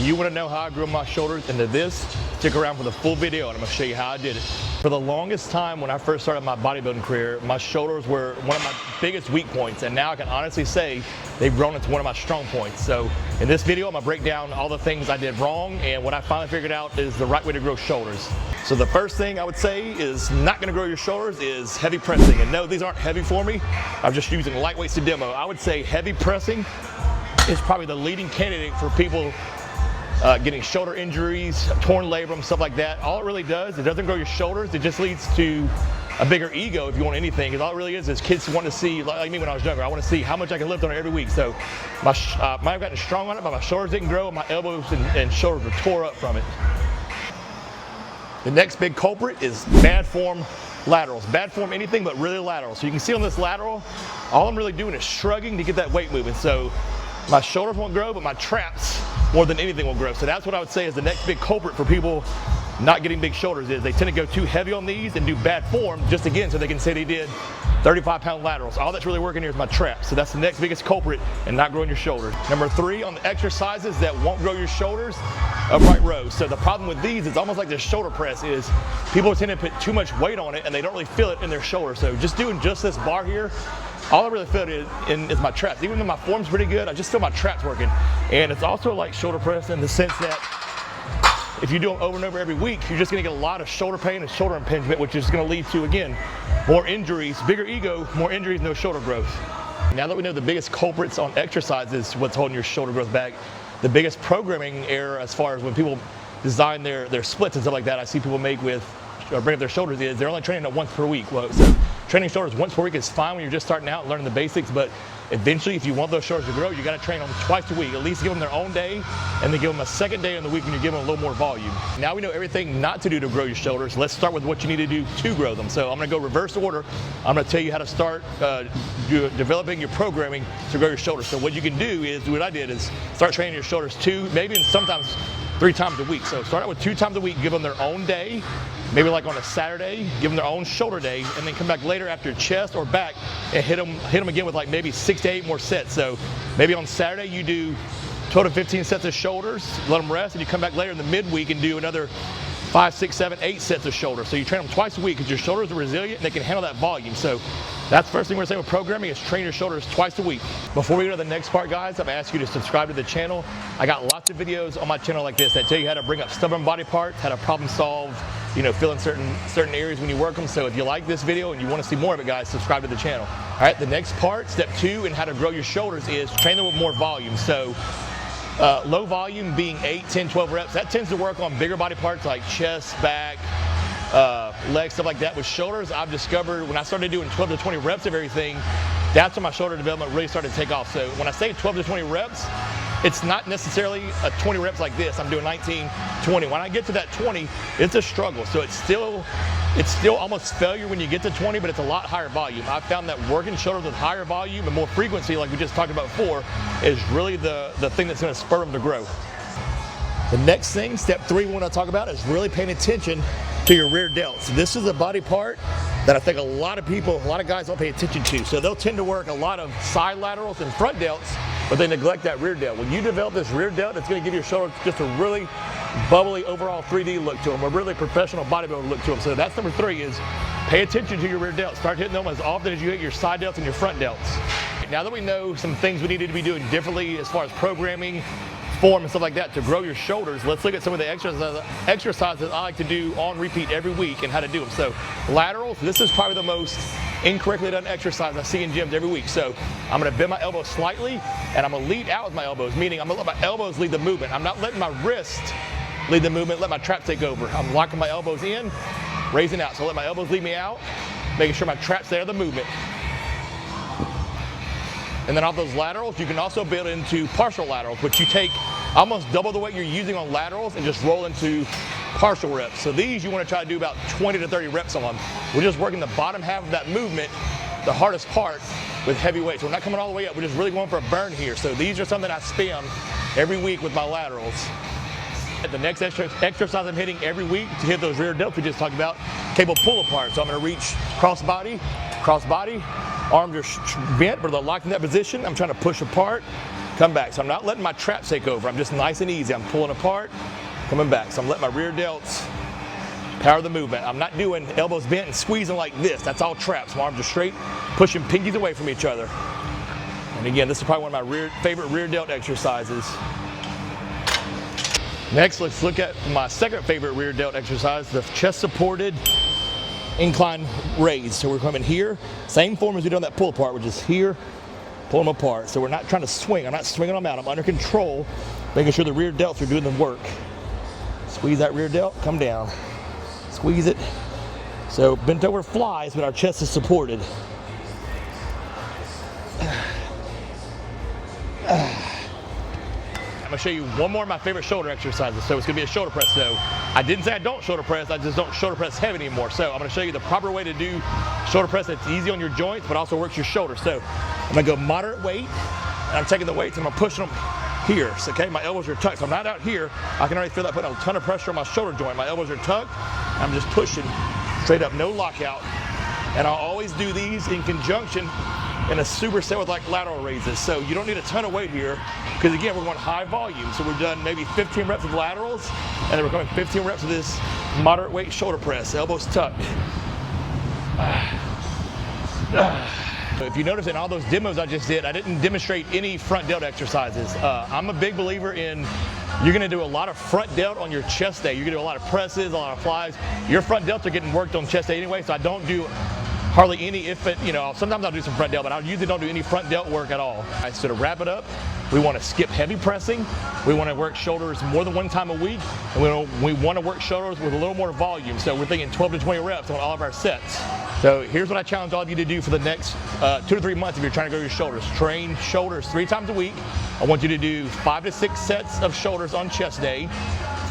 you want to know how I grew my shoulders into this, stick around for the full video and I'm going to show you how I did it. For the longest time when I first started my bodybuilding career, my shoulders were one of my biggest weak points, and now I can honestly say they've grown into one of my strong points. So in this video, I'm going to break down all the things I did wrong and what I finally figured out is the right way to grow shoulders. So the first thing I would say is not going to grow your shoulders is heavy pressing. And no, these aren't heavy for me. I'm just using light weights to demo. I would say heavy pressing is probably the leading candidate for people getting shoulder injuries, torn labrum, stuff like that. All it really does, it doesn't grow your shoulders, it just leads to a bigger ego if you want anything. Because all it really is kids want to see, like me when I was younger, I want to see how much I can lift on it every week. So might have gotten strong on it, but my shoulders didn't grow, and my elbows and shoulders were tore up from it. The next big culprit is bad form laterals. Bad form anything but really lateral. So you can see on this lateral, all I'm really doing is shrugging to get that weight moving. So my shoulders won't grow, but my traps more than anything will grow. So that's what I would say is the next big culprit for people not getting big shoulders is they tend to go too heavy on these and do bad form just again so they can say they did 35-pound laterals. All that's really working here is my traps. So that's the next biggest culprit in not growing your shoulders. Number 3 on the exercises that won't grow your shoulders, upright rows. So the problem with these is almost like the shoulder press is people tend to put too much weight on it and they don't really feel it in their shoulder. So just doing just this bar here, all I really feel is my traps. Even though my form's pretty good, I just feel my traps working. And it's also like shoulder press in the sense that if you do them over and over every week, you're just gonna get a lot of shoulder pain and shoulder impingement, which is gonna lead to, again, more injuries, bigger ego, more injuries, no shoulder growth. Now that we know the biggest culprits on exercise is what's holding your shoulder growth back, the biggest programming error as far as when people design their splits and stuff like that, I see people make with, or bring up their shoulders is they're only training it once per week. Well, so training shoulders once per week is fine when you're just starting out and learning the basics, but eventually if you want those shoulders to grow, you got to train them twice a week. At least give them their own day and then give them a second day in the week when you're giving them a little more volume. Now we know everything not to do to grow your shoulders. Let's start with what you need to do to grow them. So I'm going to go reverse order. I'm going to tell you how to start developing your programming to grow your shoulders. So what you can do is, what I did is start training your shoulders 2, maybe and sometimes 3 times a week. So start out with 2 times a week, give them their own day. Maybe like on a Saturday, give them their own shoulder day, and then come back later after chest or back and hit them again with like maybe 6 to 8 more sets. So maybe on Saturday you do 12 to 15 sets of shoulders, let them rest, and you come back later in the midweek and do another 5, 6, 7, 8 sets of shoulders. So you train them twice a week because your shoulders are resilient and they can handle that volume. So that's the first thing we're saying with programming is train your shoulders twice a week. Before we go to the next part, guys, I'm gonna ask you to subscribe to the channel. I got lots of videos on my channel like this that tell you how to bring up stubborn body parts, how to problem solve, fill in certain areas when you work them. So if you like this video and you want to see more of it, guys, subscribe to the channel. All right, the next part, step 2 in how to grow your shoulders is train them with more volume. So low volume being 8, 10, 12 reps, that tends to work on bigger body parts like chest, back, legs, stuff like that. With shoulders, I've discovered when I started doing 12 to 20 reps of everything, that's when my shoulder development really started to take off. So when I say 12 to 20 reps, it's not necessarily a 20 reps like this. I'm doing 19, 20. When I get to that 20, it's a struggle. So it's still almost failure when you get to 20, but it's a lot higher volume. I've found that working shoulders with higher volume and more frequency, like we just talked about before, is really the thing that's going to spur them to grow. The next thing, step 3 we want to talk about is really paying attention to your rear delts. This is a body part that I think a lot of guys don't pay attention to. So they'll tend to work a lot of side laterals and front delts, but they neglect that rear delt. When you develop this rear delt, it's going to give your shoulder just a really bubbly overall 3D look to them, a really professional bodybuilder look to them. So that's number 3 is pay attention to your rear delts. Start hitting them as often as you hit your side delts and your front delts. Now that we know some things we needed to be doing differently as far as programming, form and stuff like that to grow your shoulders, let's look at some of the exercises I like to do on repeat every week and how to do them. So laterals, this is probably the most incorrectly done exercise I see in gyms every week. So I'm going to bend my elbows slightly and I'm going to lead out with my elbows, meaning I'm going to let my elbows lead the movement. I'm not letting my wrist lead the movement, let my traps take over. I'm locking my elbows in, raising out. So let my elbows lead me out, making sure my traps stay out of the movement. And then off those laterals, you can also build into partial laterals, which you take almost double the weight you're using on laterals and just roll into partial reps. So these you want to try to do about 20 to 30 reps on. We're just working the bottom half of that movement, the hardest part, with heavy weights. We're not coming all the way up, we're just really going for a burn here. So these are something I spam every week with my laterals. The next exercise I'm hitting every week to hit those rear delts we just talked about, cable pull apart. So I'm going to reach cross body, arms are bent, but they're locked in that position. I'm trying to push apart, come back. So I'm not letting my traps take over. I'm just nice and easy. I'm pulling apart, coming back. So I'm letting my rear delts power the movement. I'm not doing elbows bent and squeezing like this. That's all traps. My arms are straight, pushing pinkies away from each other. And again, this is probably one of my favorite rear delt exercises. Next, let's look at my second favorite rear delt exercise, the chest supported incline raise. So we're coming here, same form as we did on that pull apart, which is here, pull them apart. So we're not trying to swing. I'm not swinging them out. I'm under control, making sure the rear delts are doing the work. Squeeze that rear delt, come down. Squeeze it. So bent over flies, but our chest is supported. I'm gonna show you one more of my favorite shoulder exercises. So it's gonna be a shoulder press though. I didn't say I don't shoulder press, I just don't shoulder press heavy anymore. So I'm gonna show you the proper way to do shoulder press that's easy on your joints, but also works your shoulders. So I'm gonna go moderate weight, and I'm taking the weights and I'm pushing them here. So, okay, my elbows are tucked. So I'm not out here. I can already feel that putting a ton of pressure on my shoulder joint. My elbows are tucked. I'm just pushing straight up, no lockout. And I'll always do these in conjunction in a superset with like lateral raises. So you don't need a ton of weight here, because again, we're going high volume. So we've done maybe 15 reps of laterals, and then we're going 15 reps of this moderate weight shoulder press, elbows tucked. If you notice in all those demos I just did, I didn't demonstrate any front delt exercises. I'm a big believer in, you're gonna do a lot of front delt on your chest day. You're gonna do a lot of presses, a lot of flies. Your front delts are getting worked on chest day anyway, so I don't do hardly any, sometimes I'll do some front delt, but I usually don't do any front delt work at all. So to wrap it up, we want to skip heavy pressing. We want to work shoulders more than one time a week, and we want to work shoulders with a little more volume. So we're thinking 12 to 20 reps on all of our sets. So here's what I challenge all of you to do for the next 2 to 3 months if you're trying to grow your shoulders. Train shoulders 3 times a week. I want you to do 5 to 6 sets of shoulders on chest day,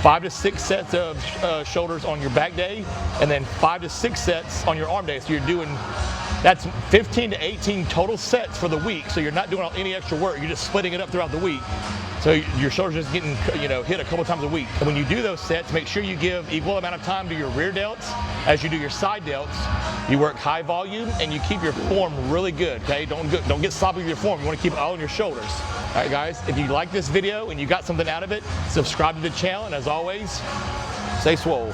5 to 6 sets of shoulders on your back day, and then 5 to 6 sets on your arm day. So you're doing, that's 15 to 18 total sets for the week. So you're not doing any extra work. You're just splitting it up throughout the week. So your shoulders just getting hit a couple times a week. And when you do those sets, make sure you give equal amount of time to your rear delts as you do your side delts. You work high volume and you keep your form really good, okay? Don't get sloppy with your form. You want to keep it all on your shoulders. All right, guys, if you like this video and you got something out of it, subscribe to the channel. And as always, stay swole.